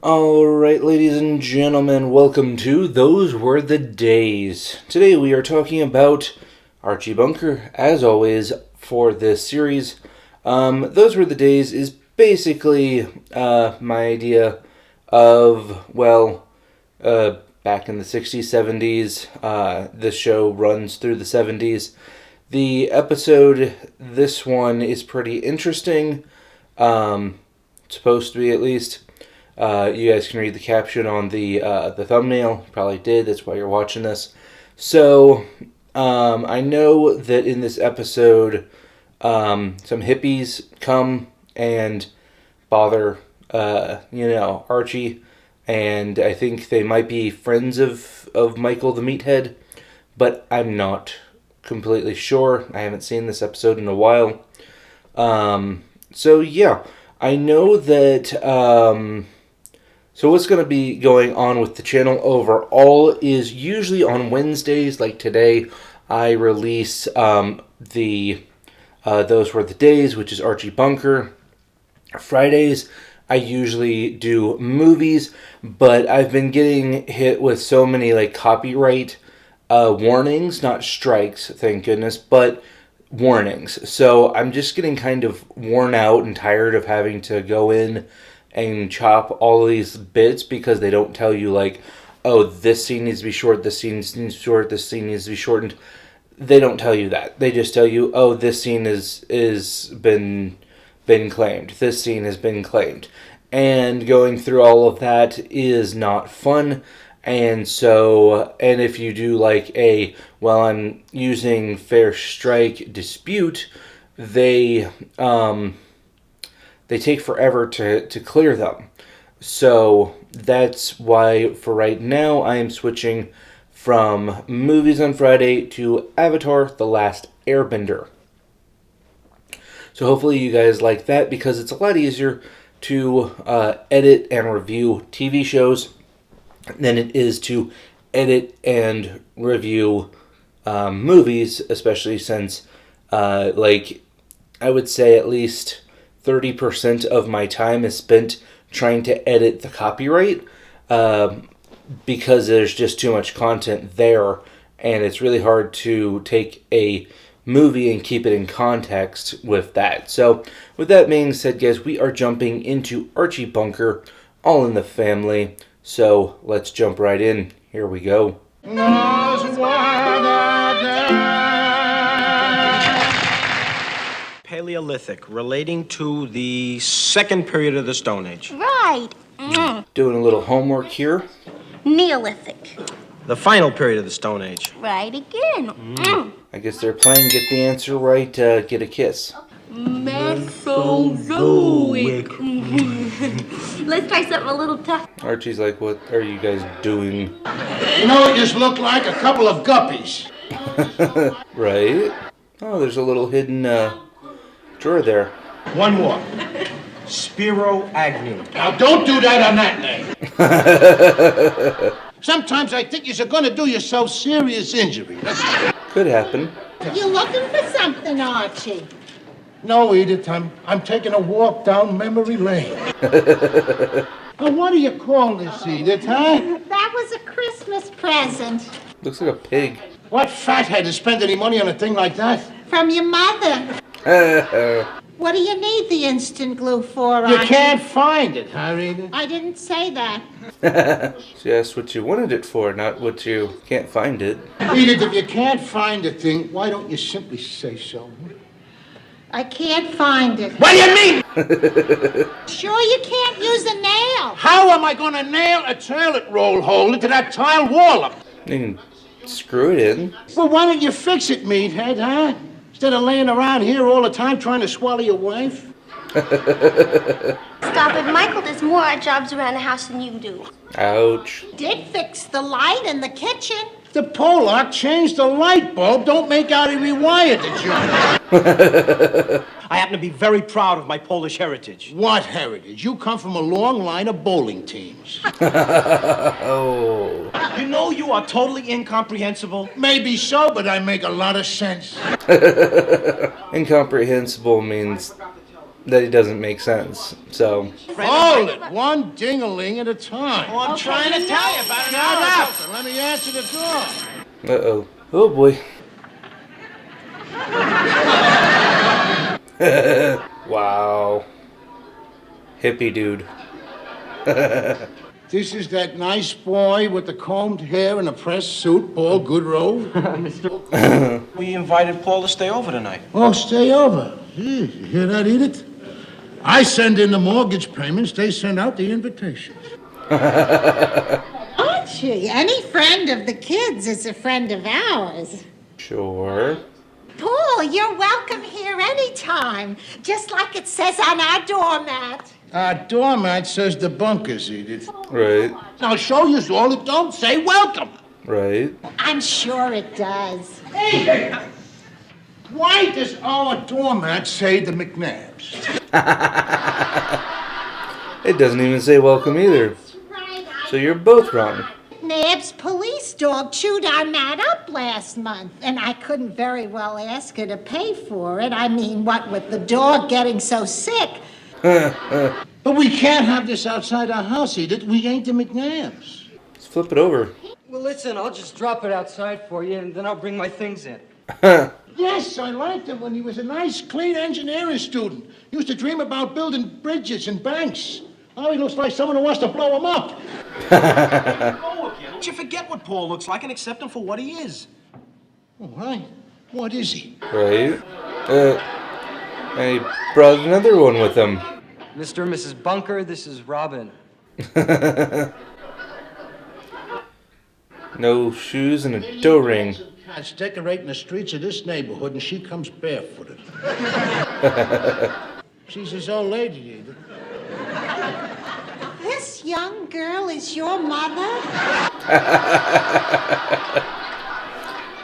Alright, ladies and gentlemen, welcome to Those Were the Days. Today we are talking about Archie Bunker, as always, for this series. Those Were the Days is basically my idea of, back in the 60s, 70s. This show runs through the 70s. The episode, this one, is pretty interesting. Supposed to be, at least. You guys can read the caption on the thumbnail. Probably did. That's why you're watching this. So, I know that in this episode, some hippies come and bother, Archie. And I think they might be friends of Michael the Meathead. But I'm not completely sure. I haven't seen this episode in a while. So, yeah. I know that... So what's going to be going on with the channel overall is usually on Wednesdays, like today, I release Those Were the Days, which is Archie Bunker. Fridays, I usually do movies, but I've been getting hit with so many copyright warnings, not strikes, thank goodness, but warnings. So I'm just getting kind of worn out and tired of having to go in and chop all of these bits because they don't tell you this scene needs to be short, this scene needs to be short, this scene needs to be shortened. They don't tell you that. They just tell you, this scene is been claimed. This scene has been claimed. And going through all of that is not fun. And so, and if you do I'm using fair strike dispute, they take forever to clear them. So that's why for right now I am switching from movies on Friday to Avatar: The Last Airbender. So hopefully you guys like that because it's a lot easier to edit and review TV shows than it is to edit and review movies, especially since I would say at least 30% of my time is spent trying to edit the copyright because there's just too much content there, and it's really hard to take a movie and keep it in context with that. So, with that being said, guys, we are jumping into Archie Bunker, All in the Family. So, let's jump right in. Here we go. Paleolithic, relating to the second period of the Stone Age. Right. Doing a little homework here. Neolithic. The final period of the Stone Age. Right again. I guess they're playing Get the Answer Right, Get a Kiss. Mesozoic. Let's try something a little tough. Archie's like, what are you guys doing? You know what just looked like? A couple of guppies. Right? Oh, there's a little hidden drawer there. One more. Spiro Agnew. Now don't do that on that name. Sometimes I think you're going to do yourself serious injury. Could happen. You looking for something, Archie? No, Edith, I'm taking a walk down memory lane. Now, what do you call this, Edith, huh? That was a Christmas present. Looks like a pig. What fathead has spent any money on a thing like that? From your mother. What do you need the instant glue for, Archie? You can't find it, huh, Edith? I didn't say that. She asked what you wanted it for, not what you can't find it. Edith, if you can't find a thing, why don't you simply say so? I can't find it. What do you mean? Sure you can't use a nail. How am I going to nail a toilet roll hole into that tile wall? You can screw it in. Well, why don't you fix it, meathead, huh? Instead of laying around here all the time trying to swallow your wife? Stop it. Michael does more odd jobs around the house than you do. Ouch. Did fix the light in the kitchen. The Pollock changed the light bulb. Don't make out he rewired the joint. I happen to be very proud of my Polish heritage. What heritage? You come from a long line of bowling teams. Oh. You know you are totally incomprehensible. Maybe so, but I make a lot of sense. Incomprehensible means that it doesn't make sense. So, Hold it, one ding-a-ling at a time. Oh, I'm trying to tell you about an Shut hour up ago. and let me answer the door. uh-oh. Oh, boy. Wow. Hippie dude. This is that nice boy with the combed hair and a pressed suit, Paul Goodrow. We invited Paul to stay over tonight. Oh, stay over. Gee, you hear that, Edith? I send in the mortgage payments, they send out the invitations. Archie, any friend of the kids is a friend of ours. Sure. Paul, you're welcome here anytime, just like it says on our doormat. Our doormat says the bunkers, Edith. Right. I'll show you all that don't say welcome. Right. I'm sure it does. Hey, why does our doormat say the McNabs? It doesn't even say welcome either. So you're both wrong. Nab's police dog chewed our mat up last month, and I couldn't very well ask her to pay for it. I mean, what with the dog getting so sick. But we can't have this outside our house, Edith. We ain't the McNabs. Let's flip it over. Well, listen, I'll just drop it outside for you, and then I'll bring my things in. Yes, I liked him when he was a nice, clean engineering student. Used to dream about building bridges and banks. Now he looks like someone who wants to blow him up. Don't you forget what Paul looks like and accept him for what he is. All right. What is he? Right. I brought another one with him. Mr. and Mrs. Bunker, this is Robin. No shoes and a toe ring. Cats decorating the streets of this neighborhood, and she comes barefooted. She's his old lady, Edith. This young girl is your mother?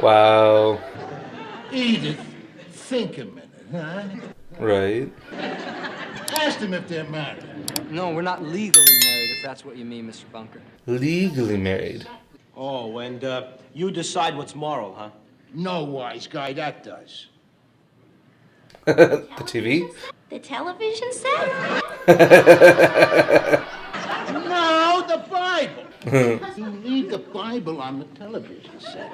Wow. Edith, think a minute, huh? Right. Ask them if they're married. No, we're not legally married, if that's what you mean, Mr. Bunker. Legally married. Oh, and you decide what's moral, huh? No wise guy, that does. The TV? The television set? No, the Bible. You leave the Bible on the television set.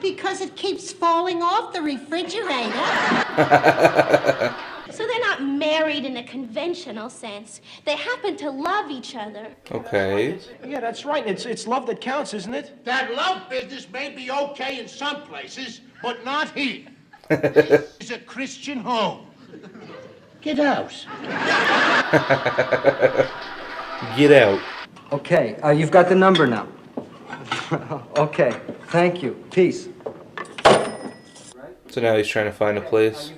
Because it keeps falling off the refrigerator. So they're not married in a conventional sense. They happen to love each other. Okay. Yeah, that's right. It's love that counts, isn't it? That love business may be okay in some places, but not here. It's a Christian home. Get out. Get out. Okay, you've got the number now. Okay, thank you. Peace. So now he's trying to find a place.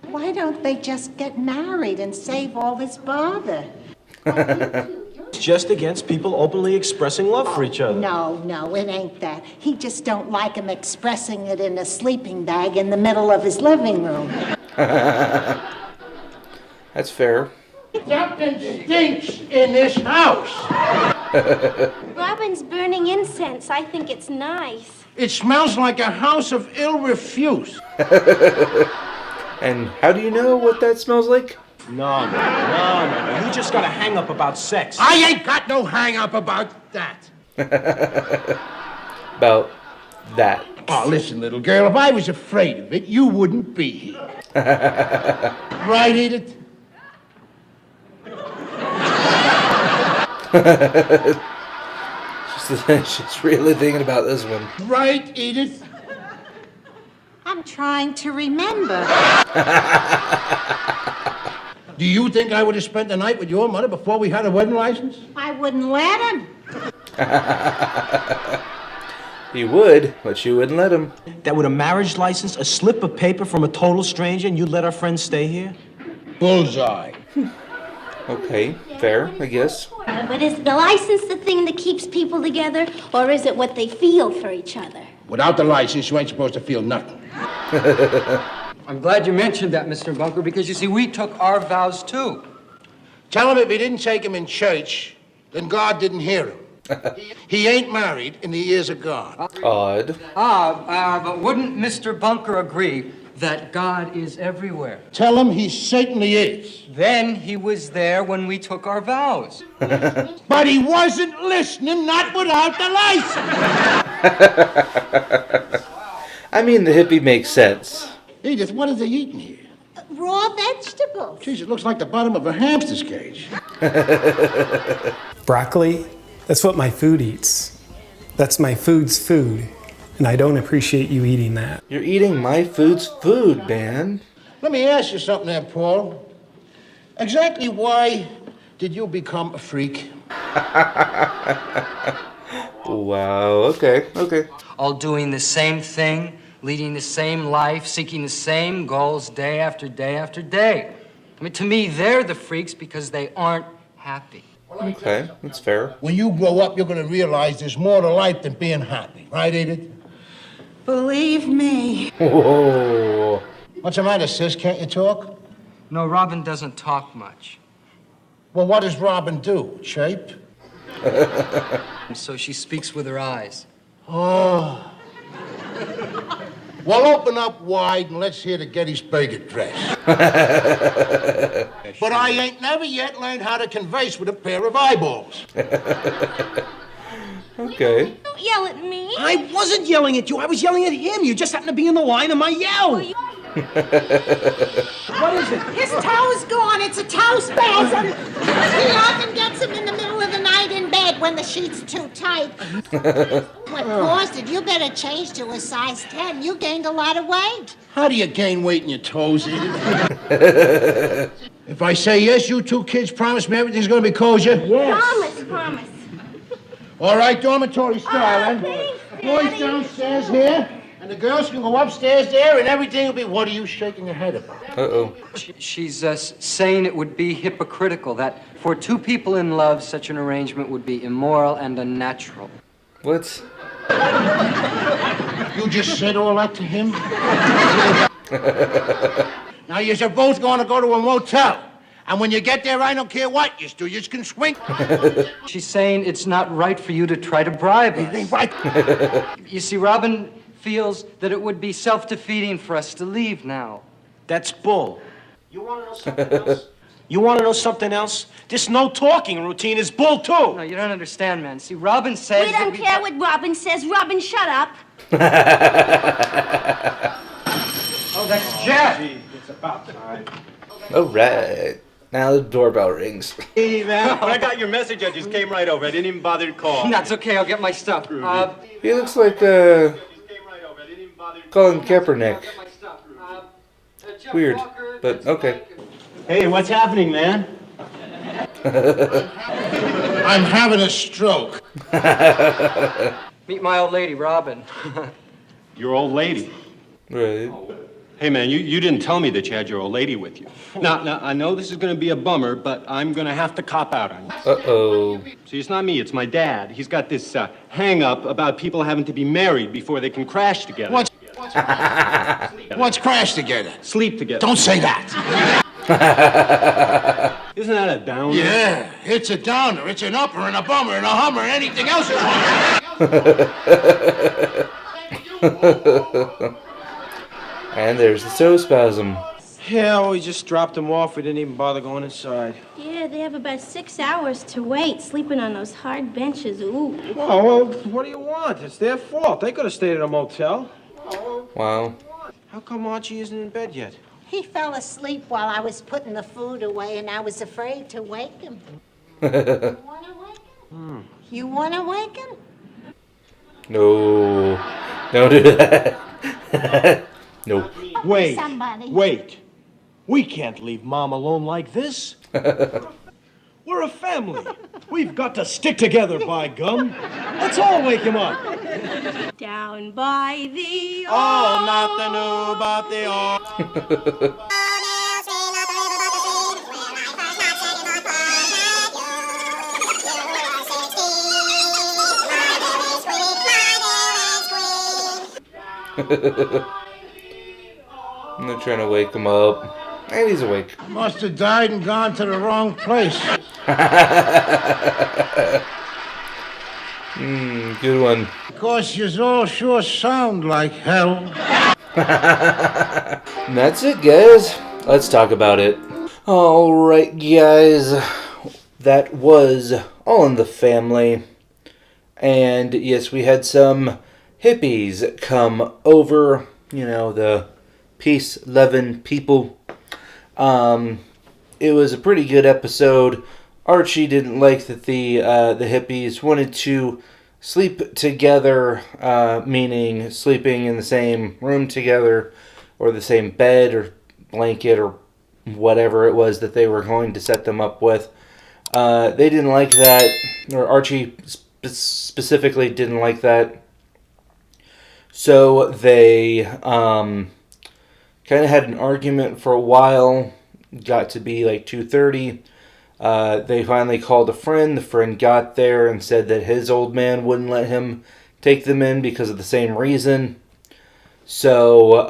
Why don't they just get married and save all this bother? It's just against people openly expressing love for each other. No, it ain't that. He just don't like him expressing it in a sleeping bag in the middle of his living room. That's fair. Something stinks in this house. Robin's burning incense. I think it's nice. It smells like a house of ill refuse. And how do you know what that smells like? No. You just got a hang up about sex. I ain't got no hang up about that. About that. Oh, listen, little girl, if I was afraid of it, you wouldn't be here. Right, Edith? She's really thinking about this one. Right, Edith? I'm trying to remember. Do you think I would have spent the night with your mother before we had a wedding license? I wouldn't let him. He would, but she wouldn't let him. That with a marriage license, a slip of paper from a total stranger, and you'd let our friends stay here? Bullseye. Okay, fair, I guess. But is the license the thing that keeps people together, or is it what they feel for each other? Without the license, you ain't supposed to feel nothing. I'm glad you mentioned that, Mr. Bunker, because you see, we took our vows too. Tell him if he didn't take him in church, then God didn't hear him. He ain't married in the ears of God. Odd. But wouldn't Mr. Bunker agree that God is everywhere. Tell him he certainly is. Then he was there when we took our vows. But he wasn't listening, not without the license. I mean, the hippie makes sense. Edith, what are they eating here? Raw vegetables. Jeez, it looks like the bottom of a hamster's cage. Broccoli, that's what my food eats. That's my food's food. And I don't appreciate you eating that. You're eating my food's food, man. Let me ask you something there, Paul. Exactly why did you become a freak? Wow, okay. All doing the same thing, leading the same life, seeking the same goals day after day after day. I mean, to me, they're the freaks because they aren't happy. Okay, that's fair. When you grow up, you're going to realize there's more to life than being happy. Right, Edith? Believe me. Whoa. What's the matter, sis? Can't you talk? No, Robin doesn't talk much. Well, what does Robin do? Shape? And so she speaks with her eyes. Oh. Well, open up wide and let's hear the Gettysburg Address. But I ain't never yet learned how to converse with a pair of eyeballs. Okay. Don't yell at me. I wasn't yelling at you. I was yelling at him. You just happened to be in the line of my yell. What is it? His toe's gone. It's a toe spasm. He often gets him in the middle of the night in bed when the sheet's too tight. What caused it? You better change to a size 10. You gained a lot of weight. How do you gain weight in your toes, Edith? If I say yes, you two kids promise me everything's going to be kosher? Promise. All right, dormitory style, then. Thanks, Boys Daddy. downstairs here, and the girls can go upstairs there, and everything will be... What are you shaking your head about? Uh-oh. She's saying it would be hypocritical, that for two people in love, such an arrangement would be immoral and unnatural. What? You just said all that to him? Now, you're both going to go to a motel. And when you get there, I don't care what you do. You just can swing. She's saying it's not right for you to try to bribe It ain't us. right. You see, Robin feels that it would be self-defeating for us to leave now. That's bull. You want to know something else? You want to know something else? This no talking routine is bull, too. No, you don't understand, man. See, Robin says We that don't care what Robin says. Robin, shut up. Oh, that's Jeff! It's about time. All right. Now the doorbell rings. Hey, man. When I got your message, I just came right over. I didn't even bother to call. That's okay, I'll get my stuff. He looks like, Colin Kaepernick. Weird, but okay. Hey, what's happening, man? I'm having a stroke. Meet my old lady, Robin. Your old lady. Right. Hey, man, you didn't tell me that you had your old lady with you. Now, I know this is going to be a bummer, but I'm going to have to cop out on you. Uh-oh. See, it's not me, it's my dad. He's got this hang-up about people having to be married before they can crash together. What's crash together? Sleep together. Don't say that. Isn't that a downer? Yeah, it's a downer. It's an upper and a bummer and a hummer and anything else you want. And there's the toe spasm. Yeah, well, we just dropped them off. We didn't even bother going inside. Yeah, they have about 6 hours to wait, sleeping on those hard benches. Ooh. Oh, well, what do you want? It's their fault. They could have stayed at a motel. Wow. How come Archie isn't in bed yet? He fell asleep while I was putting the food away, and I was afraid to wake him. You want to wake him? You want to wake him? No. Don't do that. No. Wait, Somebody. wait. We can't leave Mom alone like this. We're a family. We've got to stick together, by gum. Let's all wake him up. Down by the Oh, not the new, but the old. I'm trying to wake him up. And he's awake. Must have died and gone to the wrong place. Good one. Of course, yous all sure sound like hell. And that's it, guys. Let's talk about it. Alright, guys. That was All in the Family. And yes, we had some hippies come over. You know, the peace loving people. It was a pretty good episode. Archie didn't like that the hippies wanted to sleep together, meaning sleeping in the same room together, or the same bed or blanket or whatever it was that they were going to set them up with. They didn't like that, or Archie specifically didn't like that. So they kind of had an argument for a while. Got to be like 2:30. They finally called a friend. The friend got there and said that his old man wouldn't let him take them in because of the same reason. So,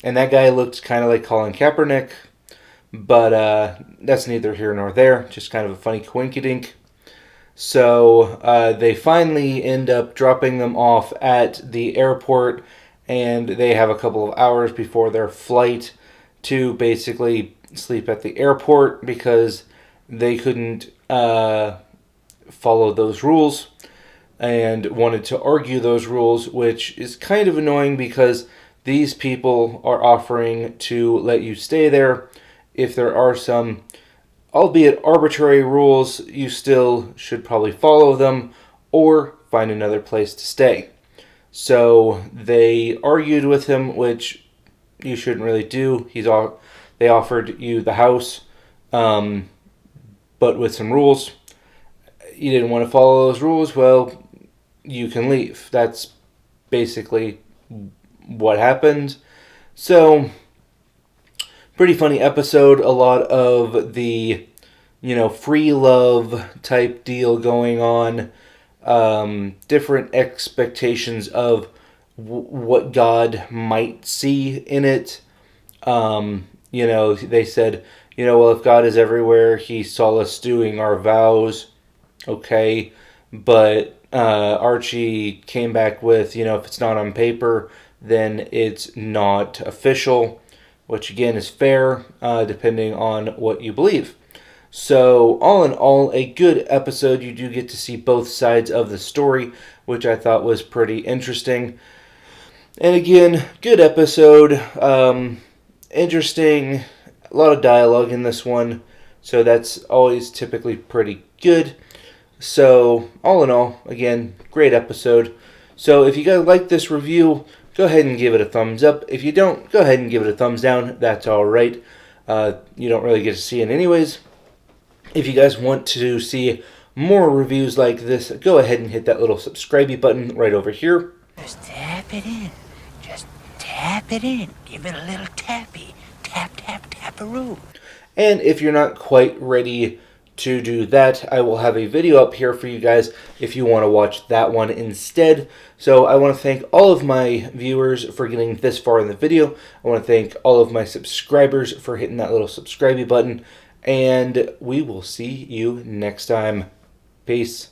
and that guy looked kind of like Colin Kaepernick, but that's neither here nor there. Just kind of a funny coinkydink. So they finally end up dropping them off at the airport, and they have a couple of hours before their flight to basically sleep at the airport because they couldn't follow those rules and wanted to argue those rules, which is kind of annoying because these people are offering to let you stay there. If there are some, albeit arbitrary rules, you still should probably follow them or find another place to stay. So they argued with him, which you shouldn't really do. They offered you the house, but with some rules. You didn't want to follow those rules, well, you can leave. That's basically what happened. So, pretty funny episode. A lot of the, free love type deal going on. Different expectations of what God might see in it. They said, well, if God is everywhere, he saw us doing our vows. Okay. But Archie came back with, if it's not on paper, then it's not official, which again is fair, depending on what you believe. So, all in all, a good episode. You do get to see both sides of the story, which I thought was pretty interesting. And again, good episode. Interesting. A lot of dialogue in this one, so that's always typically pretty good. So, all in all, again, great episode. So, if you guys like this review, go ahead and give it a thumbs up. If you don't, go ahead and give it a thumbs down. That's alright. You don't really get to see it anyways. If you guys want to see more reviews like this, go ahead and hit that little subscribe button right over here. Just tap it in. Just tap it in. Give it a little tappy. Tap, tap, tap-a-roo. And if you're not quite ready to do that, I will have a video up here for you guys if you want to watch that one instead. So I want to thank all of my viewers for getting this far in the video. I want to thank all of my subscribers for hitting that little subscribe button. And we will see you next time. Peace.